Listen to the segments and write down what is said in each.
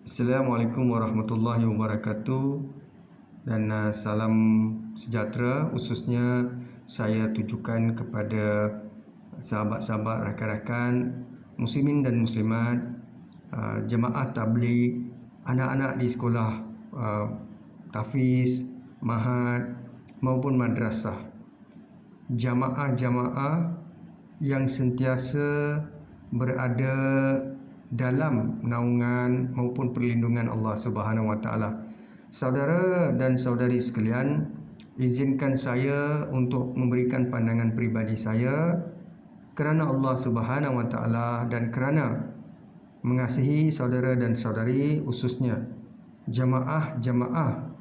Assalamualaikum warahmatullahi wabarakatuh dan salam sejahtera khususnya saya tujukan kepada sahabat-sahabat, rakan-rakan muslimin dan muslimat, jemaah tabligh, anak-anak di sekolah tahfiz, mahat maupun madrasah, jamaah-jamaah yang sentiasa berada dalam naungan maupun perlindungan Allah Subhanahu Wa Taala. Saudara dan saudari sekalian, izinkan saya untuk memberikan pandangan peribadi saya kerana Allah Subhanahu Wa Taala dan kerana mengasihi saudara dan saudari, khususnya jamaah-jamaah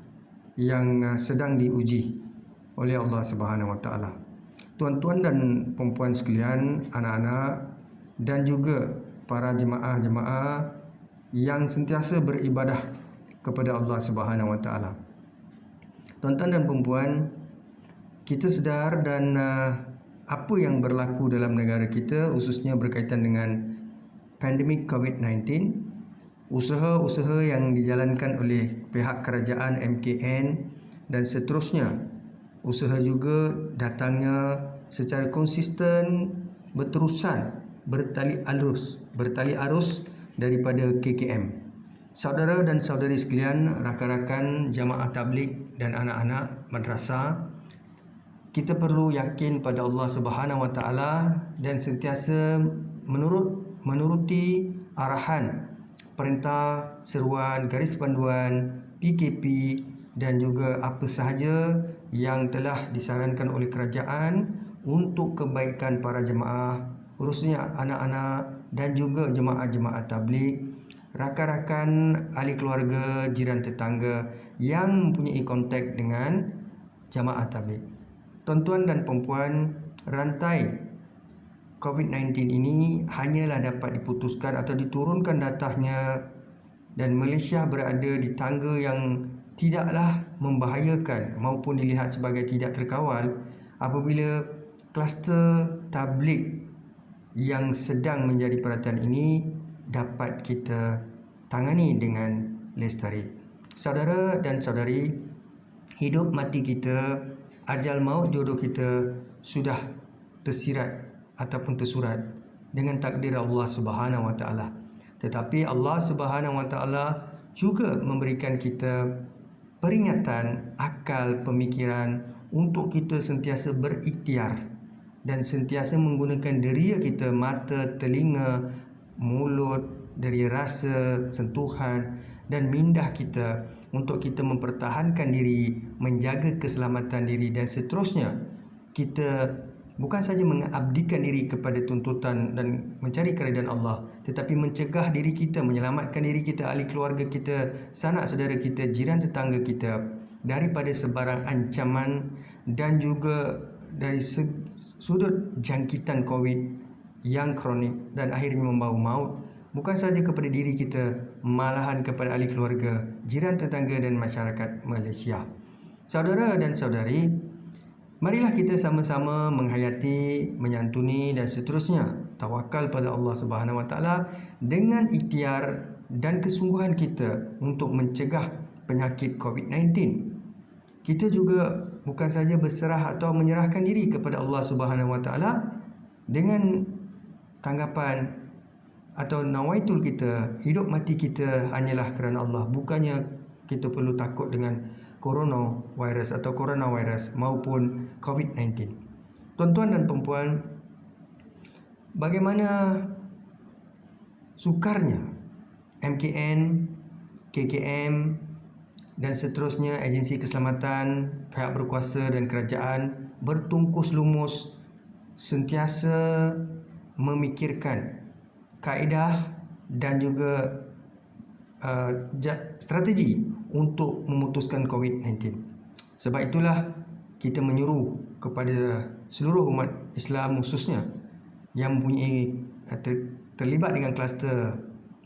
yang sedang diuji oleh Allah Subhanahu Wa Taala. Tuan-tuan dan puan-puan sekalian, anak-anak dan juga para jemaah-jemaah yang sentiasa beribadah kepada Allah Subhanahu Wa Taala. Tuan-tuan dan puan-puan, kita sedar dan apa yang berlaku dalam negara kita khususnya berkaitan dengan pandemik COVID-19, usaha-usaha yang dijalankan oleh pihak kerajaan MKN dan seterusnya, usaha juga datangnya secara konsisten berterusan bertali arus daripada KKM. Saudara dan saudari sekalian, rakan-rakan jamaah tabligh dan anak-anak madrasah, kita perlu yakin pada Allah Subhanahu Wa Taala dan sentiasa menuruti arahan, perintah, seruan, garis panduan PKP dan juga apa sahaja yang telah disarankan oleh kerajaan untuk kebaikan para jemaah, khususnya anak-anak dan juga jemaah-jemaah tabligh, rakan-rakan, ahli keluarga, jiran tetangga yang mempunyai kontak dengan jemaah tabligh. Tuan-tuan dan puan-puan, rantai COVID-19 ini hanyalah dapat diputuskan atau diturunkan datanya dan Malaysia berada di tangga yang tidaklah membahayakan maupun dilihat sebagai tidak terkawal apabila kluster tabligh yang sedang menjadi perhatian ini dapat kita tangani dengan lestari. Saudara dan saudari, hidup mati kita, ajal maut jodoh kita sudah tersirat ataupun tersurat dengan takdir Allah Subhanahu Wa Taala. Tetapi Allah Subhanahu Wa Taala juga memberikan kita peringatan, akal, pemikiran untuk kita sentiasa berikhtiar dan sentiasa menggunakan deria kita, mata, telinga, mulut, deria rasa, sentuhan dan minda kita untuk kita mempertahankan diri, menjaga keselamatan diri dan seterusnya. Kita bukan saja mengabdikan diri kepada tuntutan dan mencari keridaan Allah, tetapi mencegah diri kita, menyelamatkan diri kita, ahli keluarga kita, sanak saudara kita, jiran tetangga kita daripada sebarang ancaman dan juga dari sudut jangkitan COVID yang kronik dan akhirnya membawa maut bukan sahaja kepada diri kita, malahan kepada ahli keluarga, jiran tetangga dan masyarakat Malaysia. Saudara dan saudari, marilah kita sama-sama menghayati, menyantuni dan seterusnya tawakal pada Allah Subhanahu Wa Taala dengan ikhtiar dan kesungguhan kita untuk mencegah penyakit COVID-19. Kita juga bukan saja berserah atau menyerahkan diri kepada Allah Subhanahu Wa Taala dengan tanggapan atau nawaitul kita, hidup mati kita hanyalah kerana Allah. Bukannya kita perlu takut dengan coronavirus atau coronavirus maupun COVID-19. Tuan-tuan dan puan-puan, bagaimana sukarnya MKN, KKM dan seterusnya agensi keselamatan, pihak berkuasa dan kerajaan bertungkus lumus sentiasa memikirkan kaedah dan juga strategi untuk memutuskan COVID-19. Sebab itulah kita menyuruh kepada seluruh umat Islam khususnya yang mempunyai terlibat dengan kluster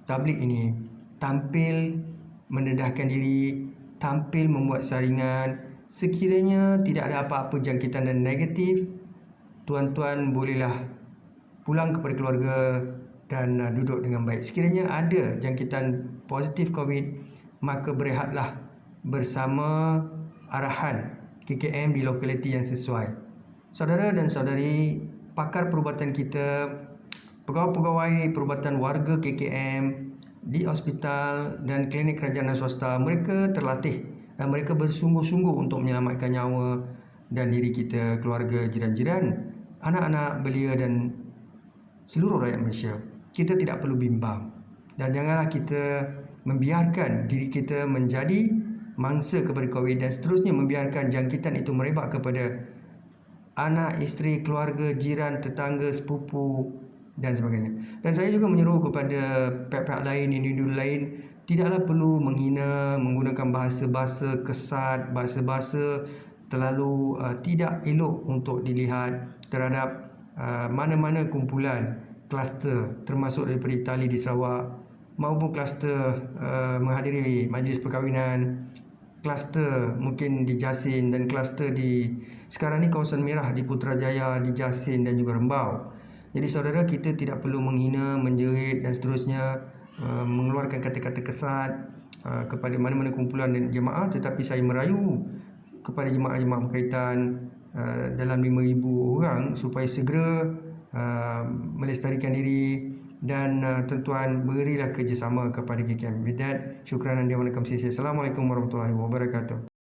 tabligh ini tampil mendedahkan diri, tampil membuat saringan. Sekiranya tidak ada apa-apa jangkitan dan negatif, tuan-tuan bolehlah pulang kepada keluarga dan duduk dengan baik. Sekiranya ada jangkitan positif COVID, maka berehatlah bersama arahan KKM di lokaliti yang sesuai. Saudara dan saudari, pakar perubatan kita, pegawai-pegawai perubatan warga KKM di hospital dan klinik kerajaan dan swasta, mereka terlatih dan mereka bersungguh-sungguh untuk menyelamatkan nyawa dan diri kita, keluarga, jiran-jiran, anak-anak, belia dan seluruh rakyat Malaysia. Kita tidak perlu bimbang dan janganlah kita membiarkan diri kita menjadi mangsa kepada COVID dan seterusnya membiarkan jangkitan itu merebak kepada anak, isteri, keluarga, jiran, tetangga, sepupu dan sebagainya. Dan saya juga menyuruh kepada pihak-pihak lain, individu lain, tidaklah perlu menghina, menggunakan bahasa-bahasa kesat, bahasa-bahasa terlalu tidak elok untuk dilihat terhadap mana-mana kumpulan kluster termasuk daripada Itali di Sarawak maupun kluster menghadiri majlis perkahwinan, kluster mungkin di Jasin dan kluster di sekarang ni kawasan merah di Putrajaya, di Jasin dan juga Rembau. Jadi saudara, kita tidak perlu menghina, menjerit dan seterusnya, mengeluarkan kata-kata kesat kepada mana-mana kumpulan dan jemaah, tetapi saya merayu kepada jemaah-jemaah berkaitan dalam 5,000 orang supaya segera melestarikan diri dan tuan-tuan berilah kerjasama kepada KKM. With that, syukran dan diamankan sisi. Assalamualaikum warahmatullahi wabarakatuh.